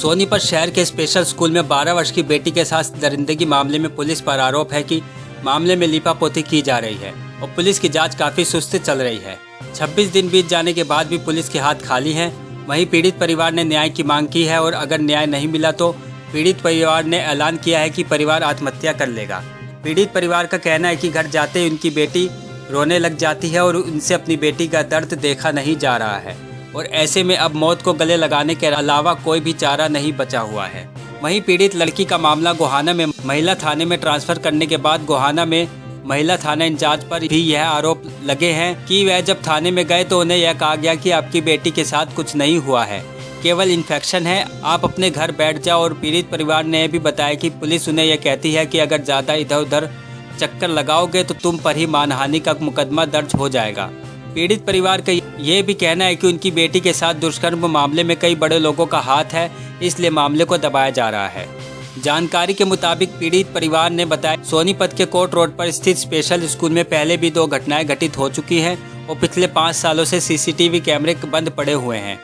सोनीपत शहर के special school में 12 वर्ष की बेटी के साथ दरिंदगी मामले में पुलिस पर आरोप है कि मामले में लीपापोती की जा रही है और पुलिस की जांच काफी सुस्त चल रही है। 26 दिन बीत जाने के बाद भी पुलिस के हाथ खाली हैं। वहीं पीड़ित परिवार ने न्याय की मांग की है और अगर न्याय नहीं मिला तो पीड़ित परिवार ने ऐलान किया है कि परिवार आत्महत्या कर लेगा। पीड़ित परिवार का कहना है कि घर जाते ही उनकी बेटी रोने लग जाती है और उनसे अपनी बेटी का दर्द देखा नहीं जा रहा है और ऐसे में अब मौत को गले लगाने के अलावा कोई भी चारा नहीं बचा हुआ है। वहीं पीड़ित लड़की का मामला गोहाना में महिला थाने में ट्रांसफर करने के बाद गोहाना में महिला थाना इंचार्ज पर भी यह आरोप लगे हैं कि वह जब थाने में गए तो उन्हें यह कहा गया कि आपकी बेटी के साथ कुछ नहीं हुआ है, केवल इन्फेक्शन है, आप अपने घर बैठ जाओ। और पीड़ित परिवार ने भी बताया कि पुलिस उन्हें यह कहती है कि अगर ज़्यादा इधर उधर चक्कर लगाओगे तो तुम पर ही मानहानि का मुकदमा दर्ज हो जाएगा। पीड़ित परिवार का यह भी कहना है कि उनकी बेटी के साथ दुष्कर्म मामले में कई बड़े लोगों का हाथ है, इसलिए मामले को दबाया जा रहा है। जानकारी के मुताबिक पीड़ित परिवार ने बताया सोनीपत के कोर्ट रोड पर स्थित स्पेशल स्कूल में पहले भी 2 घटनाएं घटित हो चुकी हैं और पिछले 5 सालों से सीसीटीवी कैमरे बंद पड़े हुए हैं।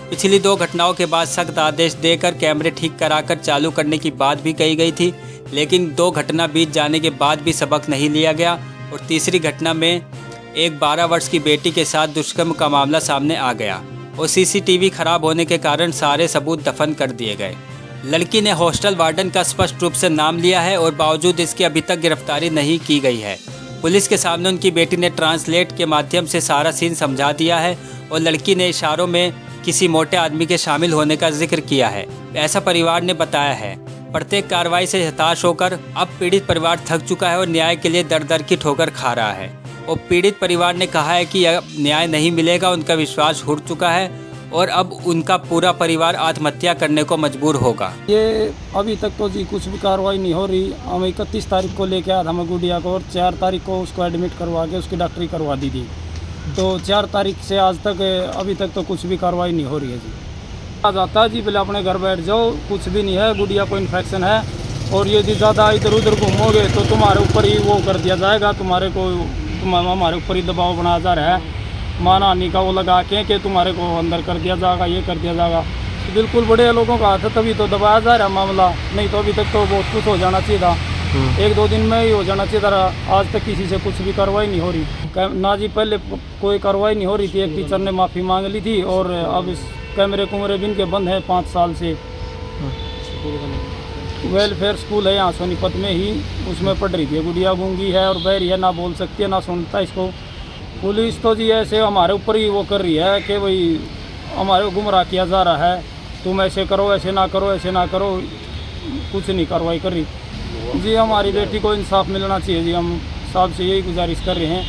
पिछली 2 घटनाओं के बाद सख्त आदेश देकर कैमरे ठीक कराकर चालू करने की बात भी कही गई थी, लेकिन 2 घटना बीत जाने के बाद भी सबक नहीं लिया गया और तीसरी घटना में एक 12 वर्ष की बेटी के साथ दुष्कर्म का मामला सामने आ गया और सीसीटीवी खराब होने के कारण सारे सबूत दफन कर दिए गए। लड़की ने हॉस्टल वार्डन का स्पष्ट रूप से नाम लिया है और बावजूद इसके अभी तक गिरफ्तारी नहीं की गई है। पुलिस के सामने उनकी बेटी ने ट्रांसलेट के माध्यम से सारा सीन समझा दिया है और लड़की ने इशारों में किसी मोटे आदमी के शामिल होने का जिक्र किया है, ऐसा परिवार ने बताया है। प्रत्येक कार्रवाई से हताश होकर अब पीड़ित परिवार थक चुका है और न्याय के लिए दर दर की ठोकर खा रहा है और पीड़ित परिवार ने कहा है कि अब न्याय नहीं मिलेगा, उनका विश्वास उठ चुका है और अब उनका पूरा परिवार आत्महत्या करने को मजबूर होगा। ये अभी तक तो जी कुछ भी कार्रवाई नहीं हो रही। हम 31 तारीख को लेके आया था मैं गुड़िया को और 4 तारीख को उसको एडमिट करवा के उसकी डॉक्टरी करवा दी थी, तो 4 तारीख से आज तक अभी तक तो कुछ भी कार्रवाई नहीं हो रही है जी। आ जाता है जी, पहले अपने घर बैठ जाओ, कुछ भी नहीं है, गुड़िया को इन्फेक्शन है और यदि ज़्यादा इधर उधर घूमोगे तो तुम्हारे ऊपर ही वो कर दिया जाएगा, हमारे ऊपर ही दबाव बनाया जा रहा है, मानहानि का वो लगा के कि तुम्हारे को अंदर कर दिया जाएगा, ये कर दिया जाएगा। तो बिल्कुल बड़े लोगों का हाथ है, तभी तो दबाया जा रहा है मामला, नहीं तो अभी तक तो बहुत कुछ हो जाना चाहिए था, 1-2 दिन में ही हो जाना चाहिए था। आज तक किसी से कुछ भी कार्रवाई नहीं हो रही ना जी। पहले कोई कार्रवाई नहीं हो रही थी, एक टीचर ने माफ़ी मांग ली थी और अब इस कैमरे कुमरे भी इनके बंद हैं 5 साल से। वेलफेयर स्कूल है यहाँ सोनीपत में ही, उसमें पढ़ रही थी। गुड़िया गूंगी है और बहरी है, ना बोल सकती है ना सुनता इसको। पुलिस तो जी ऐसे हमारे ऊपर ही वो कर रही है कि भाई हमारे को गुमराह किया जा रहा है, तुम ऐसे करो, ऐसे ना करो, ऐसे ना करो, कुछ नहीं कार्रवाई कर रही जी। हमारी बेटी को इंसाफ मिलना चाहिए जी। हम साहब से यही गुजारिश कर रहे हैं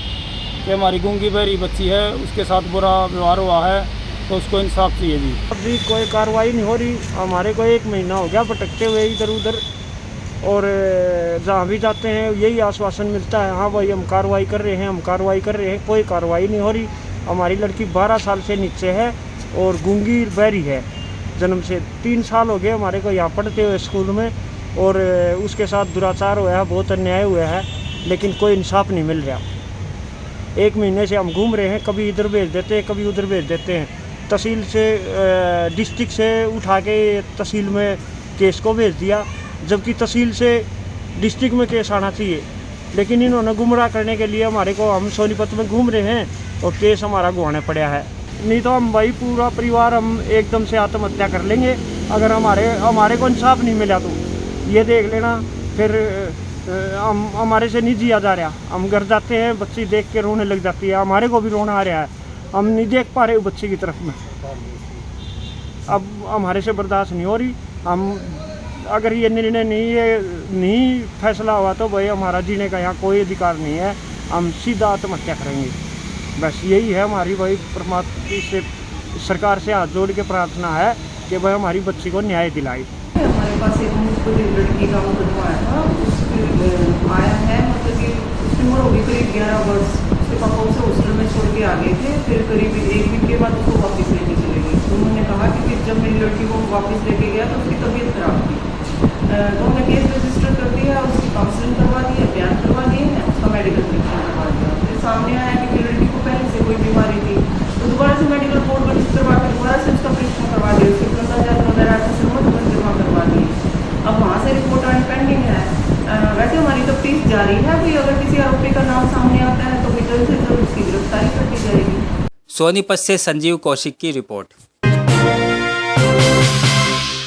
कि हमारी गूंगी बहरी बच्ची है, उसके साथ बुरा व्यवहार हुआ है तो उसको इंसाफ चाहिए जी। अभी कोई कार्रवाई नहीं हो रही। हमारे को 1 महीना हो गया भटकते हुए इधर उधर, और जहाँ भी जाते हैं यही आश्वासन मिलता है, हाँ भाई हम कार्रवाई कर रहे हैं, हम कार्रवाई कर रहे हैं। कोई कार्रवाई नहीं हो रही। हमारी लड़की 12 साल से नीचे है और गूंगी बहरी है जन्म से। 3 साल हो गए हमारे को यहाँ पढ़ते हुए स्कूल में, और उसके साथ दुराचार हुआ है, बहुत अन्याय हुआ है, लेकिन कोई इंसाफ नहीं मिल रहा। 1 महीने से हम घूम रहे हैं, कभी इधर भेज देते हैं, कभी उधर भेज देते हैं। तहसील से डिस्ट्रिक्ट से उठा के तहसील में केस को भेज दिया, जबकि तहसील से डिस्ट्रिक्ट में केस आना चाहिए, लेकिन इन्होंने गुमराह करने के लिए हमारे को, हम सोनीपत में घूम रहे हैं और केस हमारा गुआने पड़ा है। नहीं तो हम भाई पूरा परिवार हम एकदम से आत्महत्या कर लेंगे अगर हमारे को इंसाफ नहीं मिला तो। ये देख लेना फिर हमारे से नहीं जिया जा रहा। हम घर जाते हैं, बच्ची देख के रोने लग जाती है, हमारे को भी रोना आ रहा है, हम नहीं देख पा रहे बच्चे की तरफ में। अब हमारे से बर्दाश्त नहीं हो रही। हम अगर ये निर्णय नहीं फैसला हुआ तो भाई हमारा जीने का यहाँ कोई अधिकार नहीं है, हम सीधा आत्महत्या करेंगे। बस यही है हमारी भाई परमात्मा से, सरकार से हाथ जोड़ के प्रार्थना है कि भाई हमारी बच्ची को न्याय दिलाई। हमारे पास एक लड़की का मुकदमा आया था, आया है, मतलब कि उसकी उम्र होगी करीब 11 वर्ष। उसके पापा उसे हॉस्टल में छोड़ के आ गए थे, फिर करीब 1 वीक के बाद उसको वापस लेके चले गए। उन्होंने कहा कि जब मेरी लड़की को वापस लेके गया तो उसकी तबीयत खराब थी, तो हमने केस रजिस्टर कर दिया, उसकी काउंसलिंग करवा दी, बयान करवा दिए हैं, उसका मेडिकल परीक्षण करवा दिया। फिर सामने आया कि मेरी लड़की को पहले से कोई बीमारी थी, तो दोबारा से मेडिकल बोर्ड रजिस्टर करवा के दोबारा से उसका परीक्षण करवा दिया। उसकी प्रसाद वगैरह नहीं है। वैसे हमारी तफ्तीश जारी है, अभी अगर किसी आरोपी का नाम सामने आता है तो भी जल्द से जल्द उसकी गिरफ्तारी कर दी जाएगी। सोनीपत से संजीव कौशिक की रिपोर्ट।